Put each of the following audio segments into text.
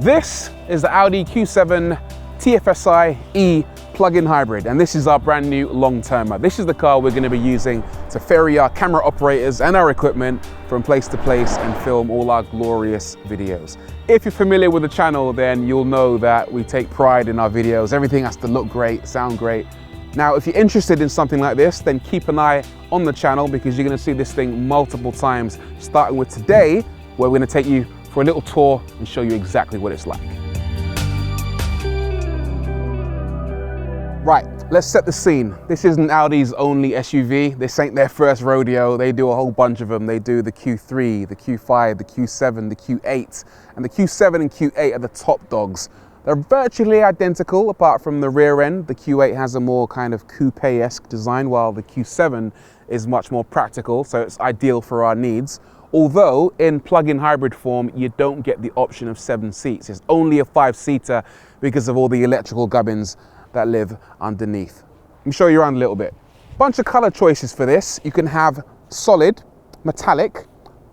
This is the Audi Q7 TFSI E plug-in hybrid, and this is our brand new long-termer. This is the car we're going to be using to ferry our camera operators and our equipment from place to place and film all our glorious videos. If you're familiar with the channel, then you'll know that we take pride in our videos. Everything has to look great, sound great. Now, if you're interested in something like this, then keep an eye on the channel because you're going to see this thing multiple times, starting with today, where we're going to take you for a little tour and show you exactly what it's like. Right, let's set the scene. This isn't Audi's only SUV. This ain't their first rodeo. They do a whole bunch of them. They do the Q3, the Q5, the Q7, the Q8, and the Q7 and Q8 are the top dogs. They're virtually identical apart from the rear end. The Q8 has a more kind of coupe-esque design, while the Q7 is much more practical, so it's ideal for our needs. Although in plug-in hybrid form, you don't get the option of 7 seats. It's only a 5-seater because of all the electrical gubbins that live underneath. Let me show you around a little bit. Bunch of color choices for this. You can have solid, metallic,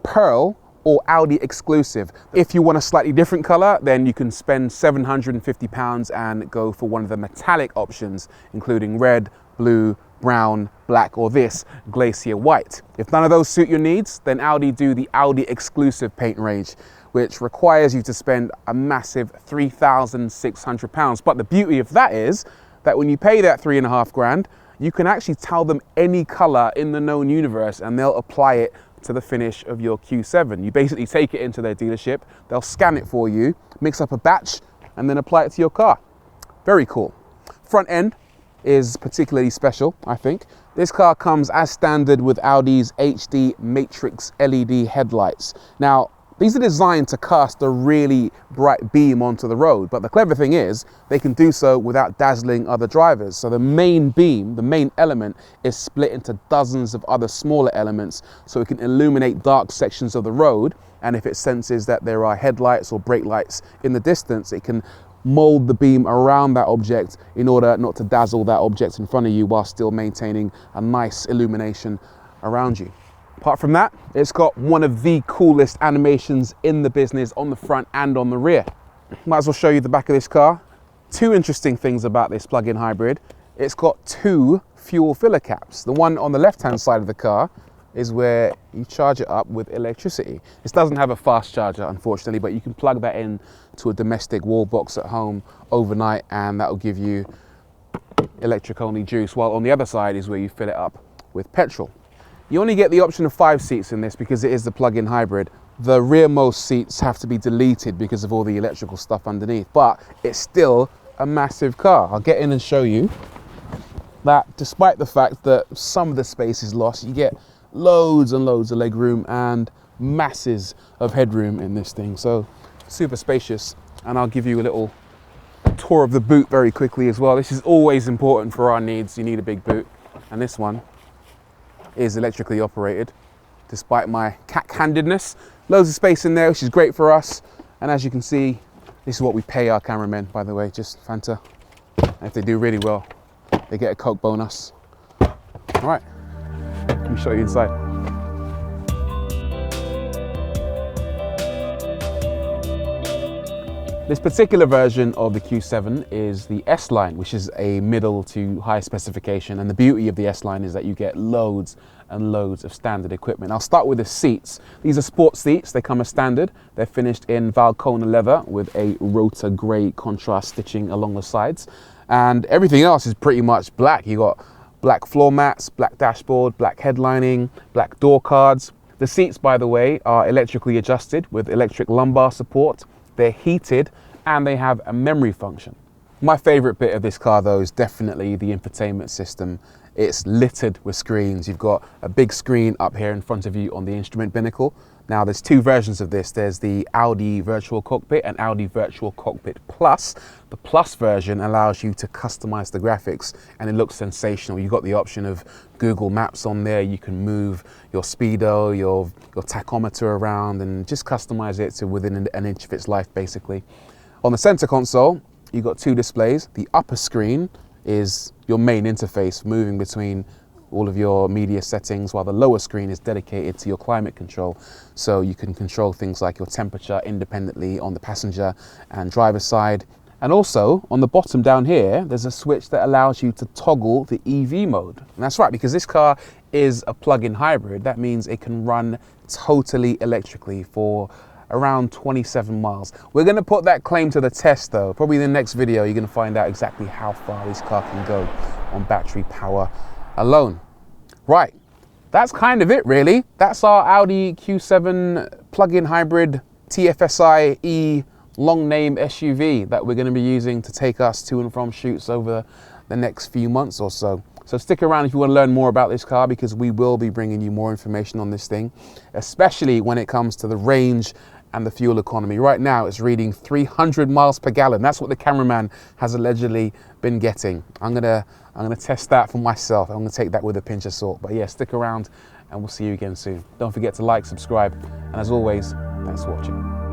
pearl, or Audi exclusive. If you want a slightly different color, then you can spend £750 and go for one of the metallic options, including red, blue, brown, black, or this glacier white. If none of those suit your needs, then Audi do the Audi exclusive paint range, which requires you to spend a massive £3,600. But the beauty of that is that when you pay that £3.5 grand, you can actually tell them any color in the known universe and they'll apply it to the finish of your Q7. You basically take it into their dealership, they'll scan it for you, mix up a batch, and then apply it to your car. Very cool. Front end is particularly special, I think. This car comes as standard with Audi's HD Matrix LED headlights. Now, these are designed to cast a really bright beam onto the road, but the clever thing is they can do so without dazzling other drivers. So the main beam, the main element, is split into dozens of other smaller elements so it can illuminate dark sections of the road, and if it senses that there are headlights or brake lights in the distance, it can mold the beam around that object in order not to dazzle that object in front of you while still maintaining a nice illumination around you. Apart from that, it's got one of the coolest animations in the business on the front and on the rear. Might as well show you the back of this car. Two interesting things about this plug-in hybrid. It's got 2 fuel filler caps. The one on the left-hand side of the car is where you charge it up with electricity. This doesn't have a fast charger, unfortunately, but you can plug that in to a domestic wall box at home overnight and that will give you electric-only juice, while on the other side is where you fill it up with petrol. You only get the option of 5 seats in this because it is the plug-in hybrid. The rearmost seats have to be deleted because of all the electrical stuff underneath, but it's still a massive car. I'll get in and show you that despite the fact that some of the space is lost, you get loads and loads of legroom and masses of headroom in this thing. So super spacious. And I'll give you a little tour of the boot very quickly as well. This is always important for our needs. You need a big boot, and this one is electrically operated despite my cack-handedness. Loads of space in there, which is great for us. And as you can see, this is what we pay our cameramen, by the way, just Fanta. And if they do really well, they get a Coke bonus. All right, let me show you inside. This particular version of the Q7 is the S-Line, which is a middle to high specification. And the beauty of the S-Line is that you get loads and loads of standard equipment. I'll start with the seats. These are sport seats. They come as standard. They're finished in Valcona leather with a rotor grey contrast stitching along the sides. And everything else is pretty much black. You got black floor mats, black dashboard, black headlining, black door cards. The seats, by the way, are electrically adjusted with electric lumbar support. They're heated and they have a memory function. My favorite bit of this car though is definitely the infotainment system. It's littered with screens. You've got a big screen up here in front of you on the instrument binnacle. Now there's 2 versions of this. There's the Audi Virtual Cockpit and Audi Virtual Cockpit Plus. The Plus version allows you to customize the graphics and it looks sensational. You've got the option of Google Maps on there. You can move your speedo, your tachometer around and just customize it to within an inch of its life, basically. On the center console, you've got 2 displays. The upper screen is your main interface, moving between all of your media settings, while the lower screen is dedicated to your climate control. So you can control things like your temperature independently on the passenger and driver side. And also on the bottom down here, there's a switch that allows you to toggle the EV mode. And that's right, because this car is a plug-in hybrid. That means it can run totally electrically for around 27 miles. We're going to put that claim to the test though. Probably in the next video, you're going to find out exactly how far this car can go on battery power alone. Right, that's kind of it really. That's our Audi Q7 plug-in hybrid TFSI E long name SUV that we're going to be using to take us to and from shoots over the next few months or so. So stick around if you want to learn more about this car, because we will be bringing you more information on this thing, especially when it comes to the range and the fuel economy. Right now it's reading 300 miles per gallon. That's what the cameraman has allegedly been getting. I'm gonna test that for myself. I'm gonna take that with a pinch of salt. But yeah, stick around and we'll see you again soon. Don't forget to like, subscribe, and as always, thanks for watching.